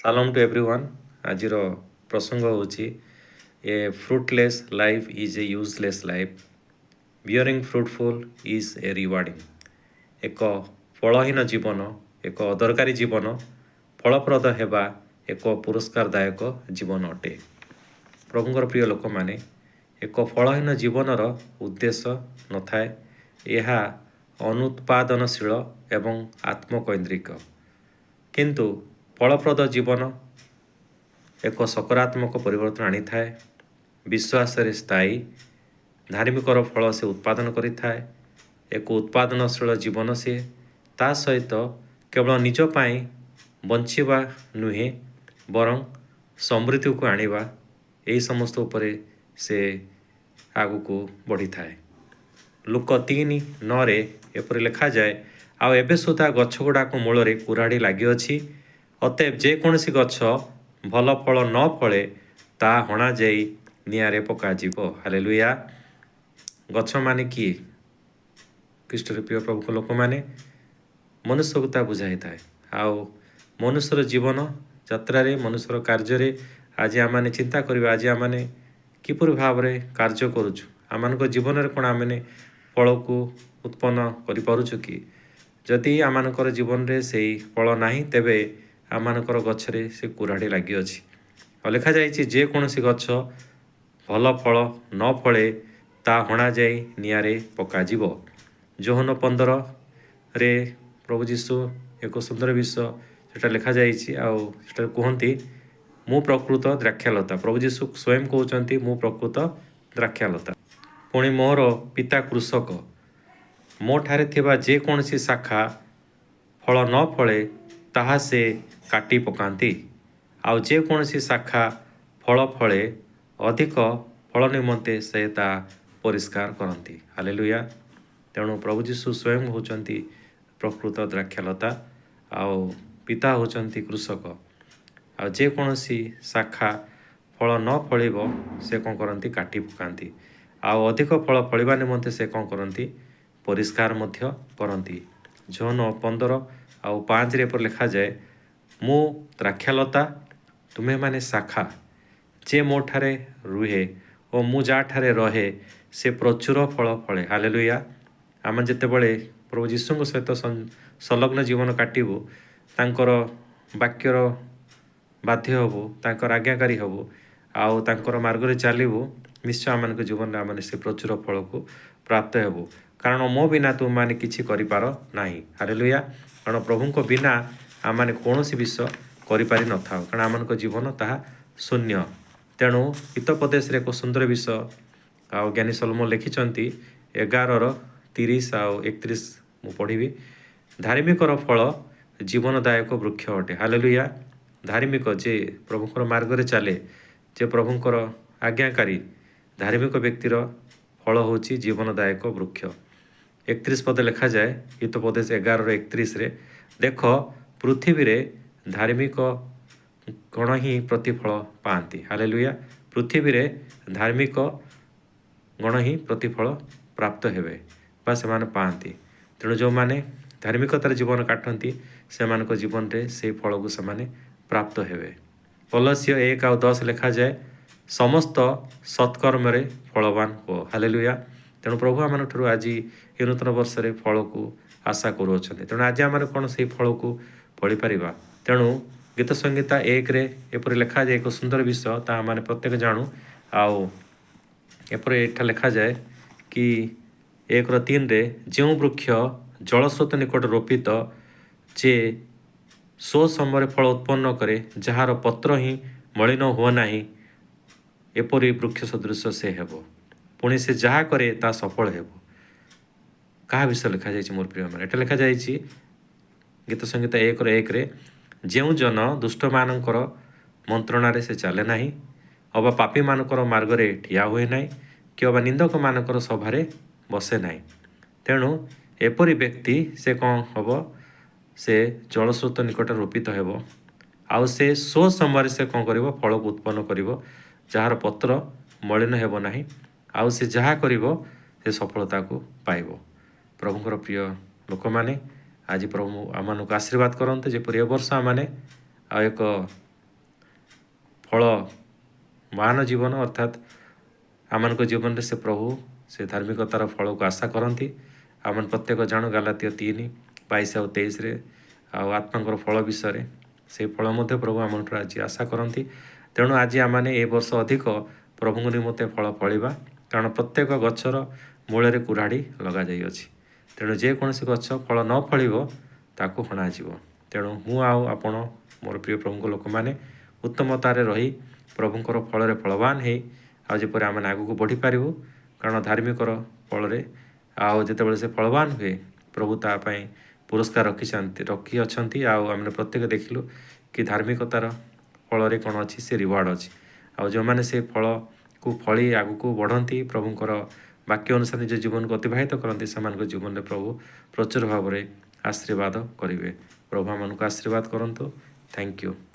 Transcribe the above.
Salam two everyone. ଆଜିର ପ୍ରସଙ୍ଗ ହେଉଛି a fruitless life is a useless life, bearing fruitful is a rewarding. ଏକ ଫଳହୀନ ଜୀବନ ଏକ ଅଦରକାରୀ ଜୀବନ, ଫଳପ୍ରଦ ହେବା ଏକ ପୁରସ୍କାରଦାୟକ ଜୀବନ ଅଟେ। ପ୍ରଭୁଙ୍କର ପ୍ରିୟ ଲୋକମାନେ, ଏକ ଫଳହୀନ ଜୀବନର ଉଦ୍ଦେଶ୍ୟ ନଥାଏ। ଏହା ଅନୁତ୍ପାଦନଶୀଳ ଏବଂ ଆତ୍ମକୈନ୍ଦ୍ରିକ। କିନ୍ତୁ ଫଳପ୍ରଦ ଜୀବନ ଏକ ସକାରାତ୍ମକ ପରିବର୍ତ୍ତନ ଆଣିଥାଏ। ବିଶ୍ୱାସରେ ସ୍ଥାୟୀ ଧାର୍ମିକର ଫଳ ସେ ଉତ୍ପାଦନ କରିଥାଏ। ଏକ ଉତ୍ପାଦନଶୀଳ ଜୀବନ ସେ ତା ସହିତ କେବଳ ନିଜ ପାଇଁ ବଞ୍ଚିବା ନୁହେଁ, ବରଂ ସମୃଦ୍ଧିକୁ ଆଣିବା, ଏହି ସମସ୍ତ ଉପରେ ସେ ଆଗକୁ ବଢ଼ିଥାଏ। ଲୁକ 3:9 ଏପରି ଲେଖାଯାଏ, ଆଉ ଏବେ ସୁଦ୍ଧା ଗଛଗୁଡ଼ାକ ମୂଳରେ କୁରାଢ଼ୀ ଲାଗିଅଛି। ଅତଏବ ଯେକୌଣସି ଗଛ ଭଲ ଫଳ ନ ଫଳେ ତାହା ହଣାଯାଇ ନିଆଁରେ ପକାଯିବ। ହାଲେଲୁୟା। ଗଛମାନେ କିଏ? ଖ୍ରୀଷ୍ଟରେ ପ୍ରିୟ ପ୍ରଭୁଙ୍କ ଲୋକମାନେ। ମନୁଷ୍ୟକୁ ତା ବୁଝାଇଥାଏ। ଆଉ ମନୁଷ୍ୟର ଜୀବନ ଯାତ୍ରାରେ, ମନୁଷ୍ୟର କାର୍ଯ୍ୟରେ ଆଜି ଆମମାନେ ଚିନ୍ତା କରିବା, ଆଜି ଆମମାନେ କିପରି ଭାବରେ କାର୍ଯ୍ୟ କରୁଛୁ, ଆମମାନଙ୍କ ଜୀବନରେ କ'ଣ ଆମମାନେ ଫଳକୁ ଉତ୍ପନ୍ନ କରିପାରୁଛୁ କି? ଯଦି ଆମମାନଙ୍କର ଜୀବନରେ ସେଇ ଫଳ ନାହିଁ, ତେବେ ଆମମାନଙ୍କର ଗଛରେ ସେ କୁରାଢ଼ୀ ଲାଗିଅଛି। ଆଉ ଲେଖାଯାଇଛି, ଯେକୌଣସି ଗଛ ଭଲ ଫଳ ନ ଫଳେ ତାହା ହଣାଯାଇ ନିଆଁରେ ପକାଯିବ। ଯୋହନ 15ରେ ପ୍ରଭୁ ଯୀଶୁ ଏକ ସୁନ୍ଦର ବିଷୟ ସେଟା ଲେଖାଯାଇଛି। ଆଉ ସେଠାରେ କୁହନ୍ତି, ମୁଁ ପ୍ରକୃତ ଦ୍ରାକ୍ଷାଲତା। ପ୍ରଭୁ ଯୀଶୁ ସ୍ୱୟଂ କହୁଛନ୍ତି, ମୁଁ ପ୍ରକୃତ ଦ୍ରାକ୍ଷାଲତା, ପୁଣି ମୋର ପିତା କୃଷକ। ମୋ ଠାରେ ଥିବା ଯେକୌଣସି ଶାଖା ଫଳ ନ ଫଳେ ତାହା ସେ କାଟି ପକାନ୍ତି, ଆଉ ଯେକୌଣସି ଶାଖା ଫଳ ଫଳେ ଅଧିକ ଫଳ ନିମନ୍ତେ ସେ ତାହା ପରିଷ୍କାର କରନ୍ତି। ହାଲେଲୁୟା। ତେଣୁ ପ୍ରଭୁ ଯୀଶୁ ସ୍ୱୟଂ ହେଉଛନ୍ତି ପ୍ରକୃତ ଦ୍ରାକ୍ଷାଲତା, ଆଉ ପିତା ହେଉଛନ୍ତି କୃଷକ। ଆଉ ଯେକୌଣସି ଶାଖା ଫଳ ନ ଫଳିବ ସେ କ'ଣ କରନ୍ତି? କାଟି ପକାନ୍ତି। ଆଉ ଅଧିକ ଫଳ ଫଳିବା ନିମନ୍ତେ ସେ କ'ଣ କରନ୍ତି? ପରିଷ୍କାର ମଧ୍ୟ କରନ୍ତି। ଯୋହନ 15:5 ଏପରି ଲେଖାଯାଏ, ମୁଁ ଦ୍ରାକ୍ଷାଲତା, ତୁମେମାନେ ଶାଖା। ଯେ ମୋ ଠାରେ ରୁହେ ଓ ମୁଁ ଯାହାଠାରେ ରହେ ସେ ପ୍ରଚୁର ଫଳ ଫଳେ। ହାଲେଲୁୟା। ଆମେ ଯେତେବେଳେ ପ୍ରଭୁ ଯୀଶୁଙ୍କ ସହିତ ସଂଲଗ୍ନ ଜୀବନ କାଟିବୁ, ତାଙ୍କର ବାକ୍ୟର ବାଧ୍ୟ ହେବୁ, ତାଙ୍କର ଆଜ୍ଞାକାରୀ ହେବୁ, ଆଉ ତାଙ୍କର ମାର୍ଗରେ ଚାଲିବୁ, ନିଶ୍ଚୟ ଆମମାନଙ୍କ ଜୀବନରେ ଆମେ ସେ ପ୍ରଚୁର ଫଳକୁ ପ୍ରାପ୍ତ ହେବୁ। କାରଣ ମୋ ବିନା ତୁମମାନେ କିଛି କରିପାର ନାହିଁ। ହାଲେଲୁୟା। କାରଣ ପ୍ରଭୁଙ୍କ ବିନା ଆମମାନେ କୌଣସି ବିଷୟ କରିପାରିନଥାଉ, କାରଣ ଆମମାନଙ୍କ ଜୀବନ ତାହା ଶୂନ୍ୟ। ତେଣୁ ହିତୋପଦେଶରେ ଏକ ସୁନ୍ଦର ବିଷୟ ଆଉ ଜ୍ଞାନୀ ସଲୋମନ ଲେଖିଛନ୍ତି, 11:30 ଆଉ 31 ମୁଁ ପଢ଼ିବି। ଧାର୍ମିକର ଫଳ ଜୀବନଦାୟକ ବୃକ୍ଷ ଅଟେ। ହାଲେଲୁୟା। ଧାର୍ମିକ ଯେ ପ୍ରଭୁଙ୍କର ମାର୍ଗରେ ଚାଲେ, ଯେ ପ୍ରଭୁଙ୍କର ଆଜ୍ଞାକାରୀ, ଧାର୍ମିକ ବ୍ୟକ୍ତିର ଫଳ ହେଉଛି ଜୀବନଦାୟକ ବୃକ୍ଷ। 31 ପଦ ଲେଖାଯାଏ, ହିତୋପଦେଶ 11:31ରେ, ଦେଖ ପୃଥିବୀରେ ଧାର୍ମିକ ଗଣ ହିଁ ପ୍ରତିଫଳ ପାଆନ୍ତି। ହାଲେଲୁୟା। ପୃଥିବୀରେ ଧାର୍ମିକ ଗଣ ହିଁ ପ୍ରତିଫଳ ପ୍ରାପ୍ତ ହେବେ ବା ସେମାନେ ପାଆନ୍ତି। ତେଣୁ ଯେଉଁମାନେ ଧାର୍ମିକତାର ଜୀବନ କାଟନ୍ତି ସେମାନଙ୍କ ଜୀବନରେ ସେଇ ଫଳକୁ ସେମାନେ ପ୍ରାପ୍ତ ହେବେ। କଲୋସ୍ୟ 1:10 ଲେଖାଯାଏ, ସମସ୍ତ ସତ୍କର୍ମରେ ଫଳବାନ ହୁଅ। ହାଲେଲୁୟା। ତେଣୁ ପ୍ରଭୁ ଆମମାନଙ୍କଠାରୁ ଆଜି ଏ ନୂତନ ବର୍ଷରେ ଫଳକୁ ଆଶା କରୁଅଛନ୍ତି। ତେଣୁ ଆଜି ଆମେ କ'ଣ ସେଇ ଫଳକୁ ଫଳିପାରିବା? ତେଣୁ ଗୀତ ସଂହିତା 1ରେ ଏପରି ଲେଖାଯାଏ ଏକ ସୁନ୍ଦର ବିଷୟ, ତାହା ଆମେ ପ୍ରତ୍ୟେକ ଜାଣୁ। ଆଉ ଏପରି ଏଠା ଲେଖାଯାଏ କି 1:3ରେ, ଯେଉଁ ବୃକ୍ଷ ଜଳସ୍ରୋତ ନିକଟ ରୋପିତ, ଯେ ସ୍ୱ ସମୟରେ ଫଳ ଉତ୍ପନ୍ନ କରେ, ଯାହାର ପତ୍ର ହିଁ ମଳିନ ହୁଅ ନାହିଁ, ଏପରି ବୃକ୍ଷ ସଦୃଶ ସେ ହେବ। ପୁଣି ସେ ଯାହା କରେ ତାହା ସଫଳ ହେବ। କାହା ବିଷୟ ଲେଖାଯାଇଛି ମୋର ପ୍ରିୟମାନେ? ଏଟା ଲେଖାଯାଇଛି ଗୀତ ସଂହିତା 1:1ରେ, ଯେଉଁ ଜନ ଦୁଷ୍ଟମାନଙ୍କର ମନ୍ତ୍ରଣାରେ ସେ ଚାଲେ ନାହିଁ, ଅବା ପାପୀମାନଙ୍କର ମାର୍ଗରେ ଠିଆ ହୁଏ ନାହିଁ, କି ଅବା ନିନ୍ଦକମାନଙ୍କର ସଭାରେ ବସେ ନାହିଁ। ତେଣୁ ଏପରି ବ୍ୟକ୍ତି ସେ କ'ଣ ହେବ? ସେ ଜଳସ୍ରୋତ ନିକଟରେ ରୋପିତ ହେବ, ଆଉ ସେ ସ୍ୱ ସମୟରେ ସେ କ'ଣ କରିବ? ଫଳକୁ ଉତ୍ପନ୍ନ କରିବ, ଯାହାର ପତ୍ର ମଳିନ ହେବ ନାହିଁ, ଆଉ ସେ ଯାହା କରିବ ସେ ସଫଳତାକୁ ପାଇବ। ପ୍ରଭୁଙ୍କର ପ୍ରିୟ ଲୋକମାନେ, ଆଜି ପ୍ରଭୁ ଆମମାନଙ୍କୁ ଆଶୀର୍ବାଦ କରନ୍ତୁ, ଯେପରି ଏ ବର୍ଷ ଆମମାନେ ଆଉ ଏକ ଫଳମାନ ଜୀବନ ଅର୍ଥାତ୍ ଆମମାନଙ୍କ ଜୀବନରେ ସେ ପ୍ରଭୁ ସେ ଧାର୍ମିକତାର ଫଳକୁ ଆଶା କରନ୍ତି। ଆମେ ପ୍ରତ୍ୟେକ ଜାଣୁ ଗାଲାତିୟ 3:22-23 ଆଉ ଆତ୍ମାଙ୍କର ଫଳ ବିଷୟରେ ସେଇ ଫଳ ମଧ୍ୟ ପ୍ରଭୁ ଆମଠାରୁ ଆଜି ଆଶା କରନ୍ତି। ତେଣୁ ଆଜି ଆମମାନେ ଏ ବର୍ଷ ଅଧିକ ପ୍ରଭୁଙ୍କ ନିମନ୍ତେ ଫଳ ଫଳିବା, କାରଣ ପ୍ରତ୍ୟେକ ଗଛର ମୂଳରେ କୁରାଢ଼ୀ ଲଗାଯାଇଅଛି। ତେଣୁ ଯେକୌଣସି ଗଛ ଫଳ ନ ଫଳିବ ତାକୁ ହଣାଯିବ। ତେଣୁ ମୁଁ ଆଉ ଆପଣ ମୋର ପ୍ରିୟ ପ୍ରଭୁଙ୍କ ଲୋକମାନେ ଉତ୍ତମତାରେ ରହି ପ୍ରଭୁଙ୍କର ଫଳରେ ଫଳବାନ ହେଇ ଆଉ ଯେପରି ଆମେ ଆଗକୁ ବଢ଼ିପାରିବୁ, କାରଣ ଧାର୍ମିକର ଫଳରେ ଆଉ ଯେତେବେଳେ ସେ ଫଳବାନ ହୁଏ ପ୍ରଭୁ ତା ପାଇଁ ପୁରସ୍କାର ରଖିଅଛନ୍ତି। ଆଉ ଆମେ ପ୍ରତ୍ୟେକ ଦେଖିଲୁ କି ଧାର୍ମିକତାର ଫଳରେ କ'ଣ ଅଛି, ସେ ରିୱାର୍ଡ଼ ଅଛି। ଆଉ ଯେଉଁମାନେ ସେ ଫଳକୁ ଫଳି ଆଗକୁ ବଢ଼ନ୍ତି, ପ୍ରଭୁଙ୍କର ବାକ୍ୟ ଅନୁସାରେ ନିଜ ଜୀବନକୁ ଅତିବାହିତ କରନ୍ତି, ସେମାନଙ୍କ ଜୀବନରେ ପ୍ରଭୁ ପ୍ରଚୁର ଭାବରେ ଆଶୀର୍ବାଦ କରିବେ। ପ୍ରଭୁ ଆମମାନଙ୍କୁ ଆଶୀର୍ବାଦ କରନ୍ତୁ। Thank you.